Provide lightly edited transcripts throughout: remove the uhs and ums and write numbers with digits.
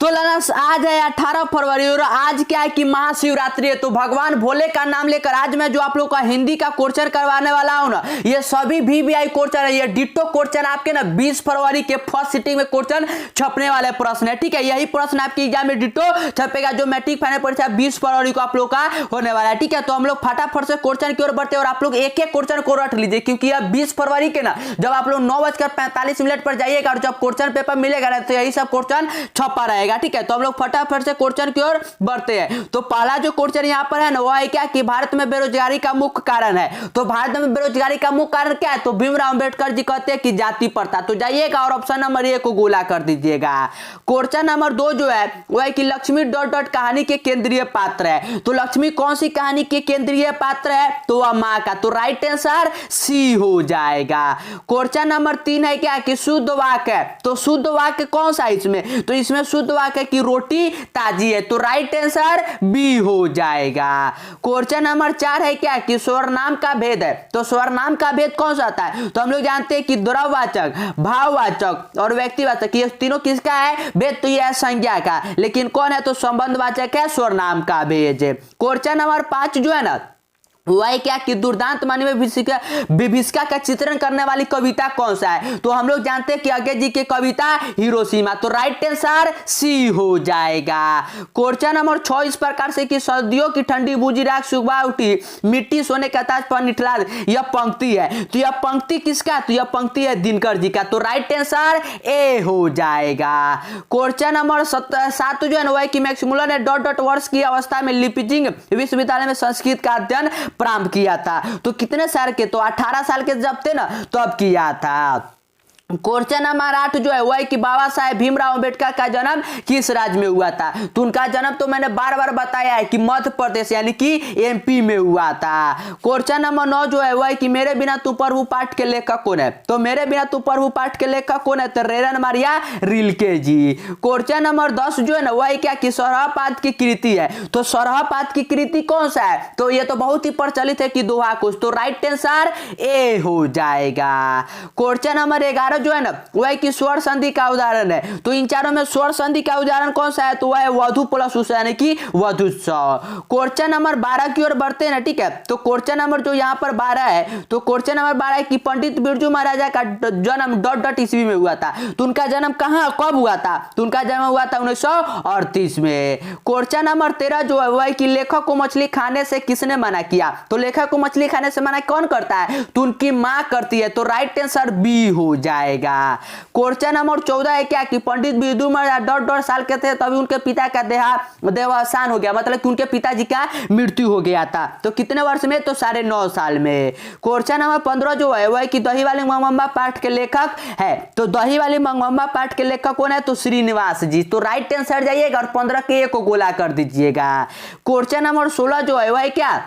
तो लनस आज है 18 फरवरी और आज क्या है कि महाशिवरात्रि है। तो भगवान भोले का नाम लेकर आज मैं जो आप लोग का हिंदी का क्वेश्चन करवाने वाला हूं ना, ये सभी VVI क्वेश्चन है। ये डिट्टो क्वेश्चन आपके ना 20 फरवरी के फर्स्ट सिटिंग में क्वेश्चन छपने वाले प्रश्न है। ठीक है, यही प्रश्न आपके एग्जाम में डिट्टो छपेगा जो मैट्रिक फाइनल परीक्षा 20 फरवरी को आप लोग का होने वाला है। ठीक है, तो हम लोग फटाफट से क्वेश्चन की ओर बढ़ते और आप लोग एक एक क्वेश्चन को रट लीजिए, क्योंकि अब 20 फरवरी के ना जब आप लोग 9:45 पर जाइएगा और जब क्वेश्चन पेपर मिलेगा ना तो यही सब क्वेश्चन छपा रहेगा। ठीक है, तो हम लोग फटाफट से क्वेश्चन की ओर बढ़ते हैं। तो पहला जो क्वेश्चन यहाँ पर है ना वो है क्या कि भारत में बेरोजगारी का मुख्य कारण है। तो भारत में बेरोजगारी का मुख्य कारण क्या है? तो भीमराव अंबेडकर जी कहते हैं कि जाति प्रथा। तो जाइएगा और ऑप्शन नंबर ए को गोला कर दीजिएगा। क्वेश्चन नंबर 2 जो है वो है कि लक्ष्मी डॉट डॉट कहानी के केंद्रीय पात्र है। तो लक्ष्मी कौन सी कहानी के केंद्रीय पात्र है? तो वह मां का। तो राइट आंसर सी हो जाएगा। क्वेश्चन नंबर 3 है क्या कि शुद्ध वाक्य है। तो शुद्ध वाक्य कौन सा है इसमें? तो इसमें शुद्ध वाक्य की रोटी ताजी है। तो राइट आंसर बी हो जाएगा। क्वेश्चन नंबर 4 है क्या कि स्वर्नाम का भेद है। तो स्वर्नाम का भेद कौन सा आता है? तो हम लोग जानते हैं कि द्रववाचक, भाववाचक और व्यक्तिवाचक, ये तीनों किसका है भेद? तो ये है संज्ञा का। लेकिन कौन है? तो संबंधवाचक है स्वर्नाम का भेद। क्वेश्चन नंबर 5 जो है ना वह क्या कि दुर्दांत मानी में विभीषिका का चित्रण करने वाली कविता कौन सा है? तो हम लोग जानते हैं कि अज्ञे जी की कविता हिरोशिमा। तो राइट आंसर सी हो जाएगा। क्वेश्चन नंबर 6 इस प्रकार से कि सर्दियों की ठंडी बूझी राख सुबह उठी मिट्टी सोने का ताज पर निठला, यह पंक्ति है। तो यह पंक्ति किसका? तो यह पंक्ति है दिनकर जी का। तो राइट आंसर ए हो जाएगा। क्वेश्चन नंबर 7 जो है वह कि मैक्समुलर ने डॉट डॉट वर्ष की अवस्था में लिपिजिंग विश्वविद्यालय में संस्कृत का अध्ययन प्रारंभ किया था। तो कितने साल के? तो 18 साल के जब थे ना तब किया था। क्वेश्चन नंबर 8 जो है वह है कि बाबा साहेब भीमराव अंबेडकर का जन्म किस राज्य में हुआ था? तो उनका जन्म तो मैंने बार बार बताया है कि मध्य प्रदेश यानी कि MP में हुआ था। क्वेश्चन नंबर 9 जो है वह है कि मेरे बिना तू प्रभु पाठ के लेखक कौन है? तो मेरे बिना तू प्रभु पाठ के लेखक कौन है? तो रेरन मारिया रिल्के जी। क्वेश्चन नंबर 10 जो है ना वह है क्या कि सरहपाद की कृति है। तो सरहपाद की कृति कौन सा है? तो ये तो बहुत ही प्रचलित है कि दोहा कुश। तो राइट आंसर ए हो जाएगा। क्वेश्चन नंबर 11 जो है ना वह कि स्वर संधि का उदाहरण है। तो इन चारों में स्वर संधि का उदाहरण कौन सा है? तो वह है वधु प्लस उस यानी कि वधुत्सव। क्वेश्चन नंबर 12 की ओर बढ़ते हैं ना। ठीक है, तो क्वेश्चन नंबर जो यहाँ पर 12 है तो क्वेश्चन नंबर 12 है कि पंडित बिरजू महाराजा का जन्म डॉट डॉट ईस्वी में हुआ था। तो उनका जन्म कहाँ कब हुआ था? तो उनका जन्म हुआ था 1938 में। क्वेश्चन नंबर 13 जो है वह कि लेखक को मछली खाने से किसने मना किया? तो लेखक को मछली खाने से मना कौन करता है? तो उनकी मां करती है। तो राइट आंसर बी हो जाएगा। क्वेश्चन नंबर 14 है क्या कि पंडित बिरजू महाराज डॉट डॉट साल के थे तभी उनके पिता का देहावसान हो गया, मतलब कि उनके पिताजी का मृत्यु हो गया था। तो कितने वर्ष में? तो 9.5 साल में। क्वेश्चन नंबर 15 जो है वह कि दही वाली मंगम्बा पाठ के लेखक है। तो दही वाली मंगम्बा पाठ के लेखक कौन है? तो श्रीनिवास जी। तो राइट आंसर जाइएगा और 15 के को गोला कर दीजिएगा। क्वेश्चन नंबर 16 जो है वह क्या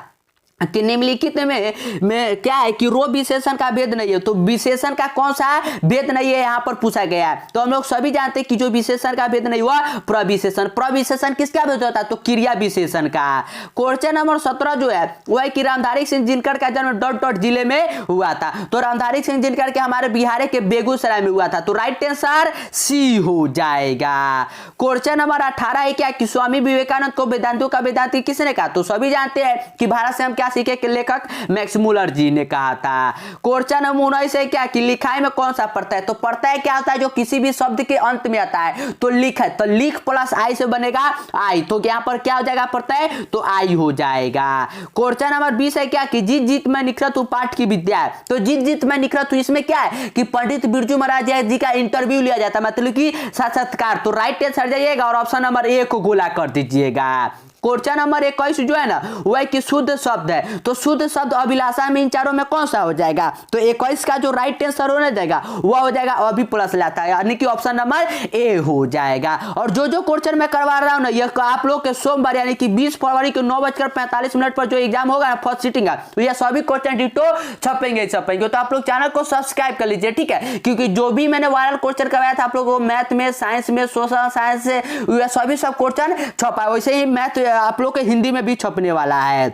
कि निम्नलिखित में क्या है कि रो विशेषण का भेद नहीं है। तो विशेषण का कौन सा भेद नहीं है यहाँ पर पूछा गया है। तो हम लोग सभी जानते हैं कि जो विशेषण का भेद नहीं हुआ प्रविशेषण। प्रविशेषण किसका भेद होता है? तो क्रिया विशेषण का। क्वेश्चन नंबर 17 जो है वह कि रामधारी सिंह दिनकर का जन्म डॉट डॉट जिले में हुआ था। तो रामधारी सिंह दिनकर के हमारे बिहार के बेगूसराय में हुआ था। तो राइट आंसर सी हो जाएगा। क्वेश्चन नंबर 18 है क्या कि स्वामी विवेकानंद को वेदांतों का वेदांती किसने कहा? तो सभी जानते हैं कि भारत से हम सीखे के लेखक मैक्समुलर जी ने कहा था। क्वेश्चन नंबर 19 है क्या कि लिखाई में कौन सा प्रत्यय? तो प्रत्यय क्या होता है? जो किसी भी शब्द के अंत में आता है। तो लिख है, तो लिख प्लस आई से बनेगा आई। तो यहाँ पर क्या हो जाएगा प्रत्यय? तो आई हो जाएगा। क्वेश्चन नंबर 20 है क्या कि जीत जीत में निखरत पाठ की विद्या है। तो जीत जीत में निखरत इसमें क्या है कि पंडित बिरजू महाराज जी का इंटरव्यू लिया जाता है, मतलब कि साक्षात्कार। तो राइट आंसर जाइएगा और ऑप्शन नंबर ए को गोला कर दीजिएगा। क्वेश्चन नंबर 21 जो है ना वह कि शुद्ध शब्द है। तो शुद्ध शब्द अभिलाषा में इन चारों में कौन सा हो जाएगा? तो 21 का जो राइट आंसर होने जाएगा वह हो जाएगा अभी प्लस लाता है, यानी कि ऑप्शन नंबर ए हो जाएगा। और जो क्वेश्चन मैं करवा रहा हूं ना यह आप लोग के सोमवार यानी कि 20 फरवरी को 9:45 पर जो एग्जाम होगा ना फर्स्ट सिटिंग का, तो यह सभी क्वेश्चन डिटो छपेंगे। तो आप लोग चैनल को सब्सक्राइब कर लीजिए। ठीक है, क्योंकि जो भी मैंने वायरल क्वेश्चन करवाया था आप लोग को मैथ में, साइंस में, सोशल साइंस से सभी सब क्वेश्चन छपा, वैसे ही मैथ आप लोग के हिंदी में भी छपने वाला है।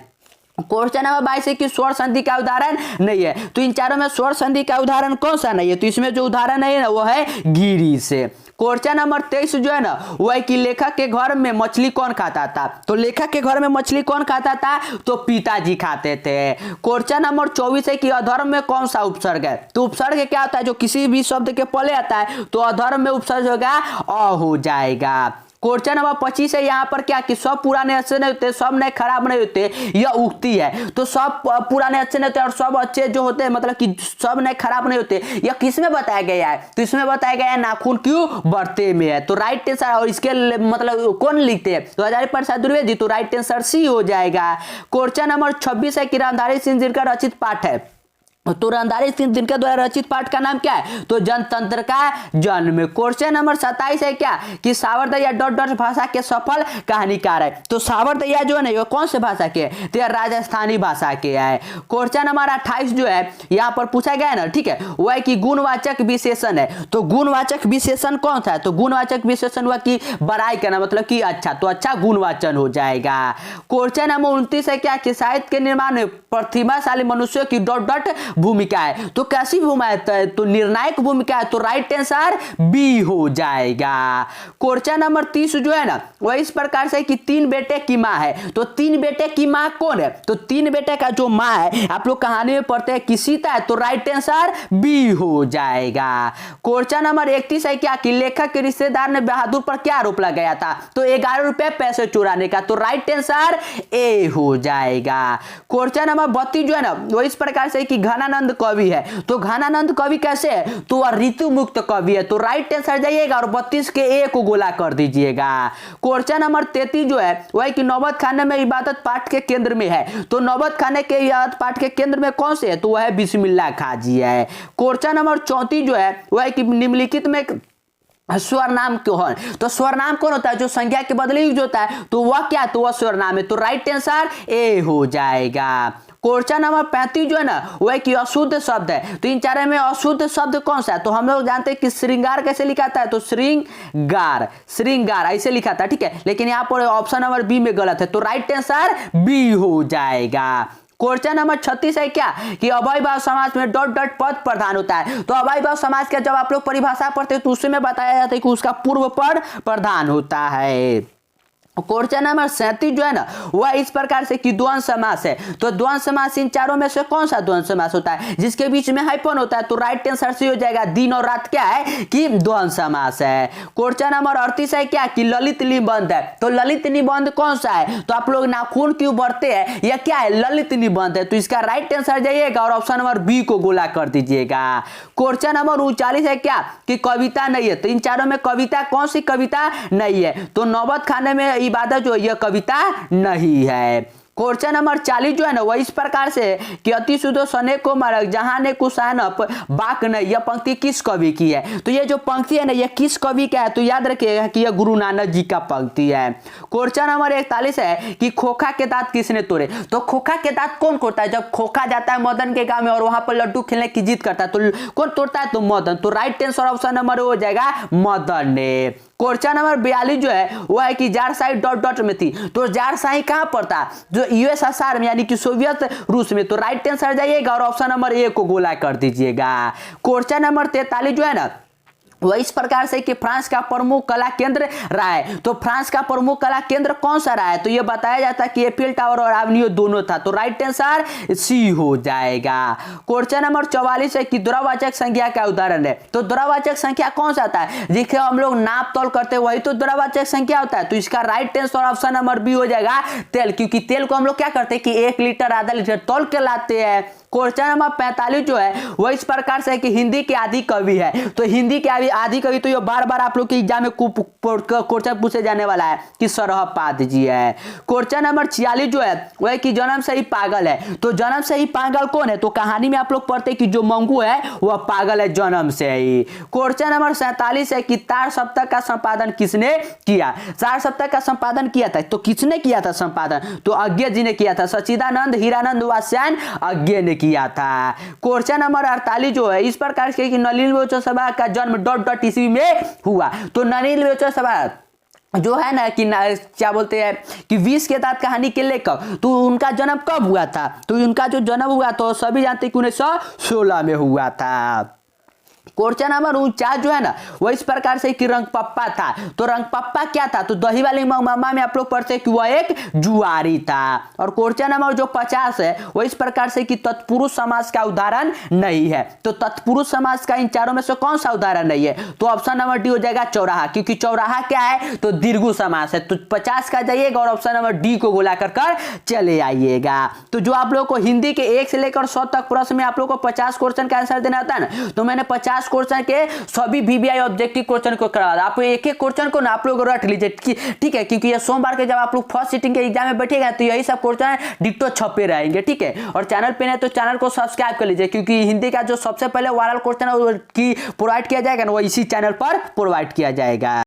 क्वेश्चन नंबर 22 है कि स्वर संधि का उदाहरण नहीं है। तो इन चारों में स्वर संधि का उदाहरण कौन सा नहीं है? तो इसमें जो उदाहरण है ना वो है गिरी से। क्वेश्चन नंबर 23 जो है ना वह कि लेखक के घर में मछली कौन खाता था? तो लेखक के घर में मछली कौन खाता था? तो पिताजी खाते थे। क्वेश्चन नंबर 24 है कि अधर्म में कौन सा उपसर्ग है? तो उपसर्ग क्या होता है? जो किसी भी शब्द के पहले आता है तो अधर्म में उपसर्ग होगा अ हो जाएगा। क्वेश्चन नंबर 25 है यहाँ पर क्या कि सब पुराने अच्छे नहीं होते, सब नए खराब नहीं होते, यह उक्ति है। तो सब पुराने अच्छे नहीं होते और सब अच्छे जो होते हैं मतलब कि सब नए खराब नहीं होते, यह किस में बताया गया है? तो इसमें बताया गया है नाखून क्यों बढ़ते में है। तो राइट आंसर और इसके मतलब कौन लिखते हैं? तो हजारी प्रसाद द्विवेदी। तो राइट आंसर सी हो जाएगा। क्वेश्चन नंबर 26 है कि रामधारी सिंह जी का रचित पाठ है। तो रामधारी सिंह जिनके द्वारा रचित पाठ का नाम क्या है? तो जनतंत्र का जन्म। क्वेश्चन नंबर 27 है क्या कि सावरदया डॉट डॉट भाषा के सफल कहानीकार है। तो सावरदया जो है ना ये कौन से भाषा के है? तो राजस्थानी भाषा के है। क्वेश्चन नंबर 28 जो है यहाँ पर पूछा गया है ना, ठीक है, वह कि गुणवाचक विशेषण है। तो गुणवाचक विशेषण कौन सा है? तो गुणवाचक विशेषण हुआ कि बड़ाई करना मतलब कि अच्छा, तो अच्छा गुणवाचन हो जाएगा। क्वेश्चन नंबर 29 है क्या कि साहित्य के निर्माण में प्रतिभाशाली मनुष्यों की डॉट डॉट भूमिका है। तो कैसी भूमिका है? तो निर्णायक भूमिका है। तो राइट आंसर बी हो जाएगा। क्वेश्चन नंबर 30 जो है ना वह इस प्रकार से कि तीन बेटे की मां है। तो तीन बेटे की मां कौन है? तो तीन बेटे का जो मां है आप लोग कहानी में पढ़ते हैं कि सीता है। तो राइट आंसर बी हो जाएगा। क्वेश्चन नंबर 31 है क्या कि लेखक के रिश्तेदार ने बहादुर पर क्या आरोप लगाया था? तो 11 रुपए पैसे चुराने का। तो राइट आंसर ए हो जाएगा। क्वेश्चन नंबर 32 जो है ना वो इस प्रकार से कि घनानंद कवि है। तो घनानंद कवि कैसे है? तो वह ऋतु मुक्त कवि है। तो राइट आंसर जाइएगा और 32 के ए को गोला कर दीजिएगा। क्वेश्चन नंबर 33 जो है वह कि नौबत खाने में इबादत पाठ के केंद्र में है। तो नौबत खाने के इबादत पाठ के केंद्र में कौन से है? तो वह है बिस्मिल्लाह खाजी है। क्वेश्चन नंबर 34 जो है वह कि निम्नलिखित में स्वर नाम क्यों है? तो स्वर नाम कौन होता है? जो संज्ञा के बदले यूज होता है। तो वह क्या? तो वह स्वर नाम है। तो राइट आंसर ए हो जाएगा। क्वेश्चन नंबर 35 जो है ना वह कि अशुद्ध शब्द है। तो इन चारों में अशुद्ध शब्द कौन सा है? तो हम लोग जानते हैं कि श्रृंगार कैसे लिखा था? तो श्रृंगार, श्रृंगार ऐसे लिखा था, ठीक है, लेकिन यहाँ पर ऑप्शन नंबर बी में गलत है। तो राइट आंसर बी हो जाएगा। क्वेश्चन नंबर 36 है क्या कि अव्ययभाव समाज में डॉट डॉट पद प्रधान होता है। तो अव्ययभाव समाज का जब आप लोग परिभाषा पढ़ते हैं तो उसमें बताया जाता है कि उसका पूर्व पद प्रधान होता है। क्वेश्चन नंबर 37 जो है ना वह इस प्रकार से कि द्वंद्व समास है। तो द्वंद्व समास इन चारों में से कौन सा द्वंद्व समास होता है? जिसके बीच में हाइफन होता है। तो राइट आंसर सी हो जाएगा। दिन और रात क्या है? कि द्वंद्व समास है। क्वेश्चन नंबर 38 है क्या कि ललित निबंध है। तो ललित निबंध कौन सा है? तो आप लोग नाखून क्यों बढ़ते हैं, यह क्या है? ललित निबंध है। तो इसका राइट आंसर जाइएगा और ऑप्शन नंबर बी को गोला कर दीजिएगा। क्वेश्चन नंबर 39 है क्या कि कविता नहीं है। तो इन चारों में कविता कौन सी कविता नहीं है? तो नौबत खाने में इबादत जो यह कविता नहीं है। क्वेश्चन नंबर 40 जो है ना वह इस प्रकार से कि अति सुदो सने को मारक जहां ने कुशानप बाक नहीं, यह पंक्ति किस कवि की है? तो ये जो पंक्ति है ना यह किस कवि का है? तो याद रखिएगा कि यह गुरु नानक जी का पंक्ति है। क्वेश्चन नंबर 41 है कि खोखा के दांत किसने तोड़े। तो खोखा के दांत कौन तोड़ता है? जब खोखा जाता है मदन के गांव में और वहां पर लड्डू खेलने की जिद करता है तो कौन तोड़ता है? तो मदन। तो राइट आंसर ऑप्शन नंबर हो जाएगा मदन ने। क्वेश्चन नंबर 42 जो है वह है कि जारशाही डॉट डॉट में थी। तो जारशाही कहां पर था? जो यूएसएसआर में यानी कि सोवियत रूस में। तो राइट आंसर जाइएगा और ऑप्शन नंबर ए को गोला कर दीजिएगा। क्वेश्चन नंबर 43 जो है ना वह इस प्रकार से कि फ्रांस का प्रमुख कला केंद्र रहा है। तो फ्रांस का प्रमुख कला केंद्र कौन सा रहा है? तो यह बताया जाता है कि एफिल टावर और एवेन्यू दोनों था। तो राइट आंसर सी हो जाएगा। क्वेश्चन नंबर 44 है कि द्रववाचक संख्या का उदाहरण है। तो द्रववाचक संख्या कौन सा आता है? जिसे हम लोग नाप तोल करते हैं वही तो द्रववाचक संख्या होता है। तो इसका right answer option number B हो जाएगा तेल, क्योंकि तेल को हम लोग क्या करते हैं कि 1 लीटर आधा लीटर तोल के लाते हैं। क्वेश्चन नंबर 45 जो है वह इस प्रकार से कि हिंदी के आदि कवि है। तो हिंदी के आदि कवि तो ये बार बार आप लोग के एग्जाम में क्वेश्चन पूछे जाने वाला है कि सरहपाद जी है। क्वेश्चन नंबर 46 जो है वह कि जन्म से ही पागल है। तो जन्म से ही पागल कौन है? तो कहानी में आप लोग पढ़ते कि जो मंगू है वह पागल है जन्म से ही। क्वेश्चन नंबर 47 है कि 4 सप्ताह का संपादन किसने किया? 4 सप्ताह का संपादन किया था। तो किसने किया था संपादन? तो अज्ञे जी ने किया था। सच्चिदानंद हीरानंद वात्स्यायन अज्ञे ने किया था। क्वेश्चन नंबर 48 जो है इस प्रकार से कि नलिन विलोचन सभा का जन्म डॉट डॉट ईस्वी में हुआ। तो नलिन विलोचन सभा जो है ना कि क्या बोलते हैं कि 20 के दांत कहानी के लेखक, तो उनका जन्म कब हुआ था? तो उनका जो जन्म हुआ तो सभी जानते हैं कि 1916 में हुआ था। क्वेश्चन नंबर 49 जो है ना वो इस प्रकार से कि रंगपप्पा था। तो रंगपप्पा क्या था? तो दही वाली मम्मा में आप लोग पढ़ते हैं कि वह एक जुआरी था। और क्वेश्चन नंबर जो 50 है वो इस प्रकार से कि तत्पुरुष समास का उदाहरण नहीं है। तो तत्पुरुष समास का इन चारों में से कौन सा उदाहरण नहीं है? तो ऑप्शन नंबर डी हो जाएगा चौराहा, क्योंकि चौराहा क्या है? तो दीर्घ समास है। तो 50 का जाइएगा और ऑप्शन नंबर डी को गोला कर चले आइएगा। तो जो आप लोग को हिंदी के 1 से लेकर 100 तक प्रश्न में आप लोग को 50 क्वेश्चन का आंसर देना होता है ना, तो मैंने 50 क्वेश्चन के सभी वीवीआई ऑब्जेक्टिव क्वेश्चन को करवा दिया। आप एक एक क्वेश्चन को ना आप लोग रट लीजिए, ठीक है, क्योंकि ये सोमवार के जब आप लोग फर्स्ट सिटिंग के एग्जाम में बैठेगा तो यही सब क्वेश्चन डिट्टो छपे रहेंगे, ठीक है। और चैनल पे नहीं तो चैनल को सब्सक्राइब कर लीजिए, क्योंकि हिंदी का जो सबसे पहले वायरल क्वेश्चन है वो प्रोवाइड किया जाएगा ना वो इसी चैनल पर प्रोवाइड किया जाएगा।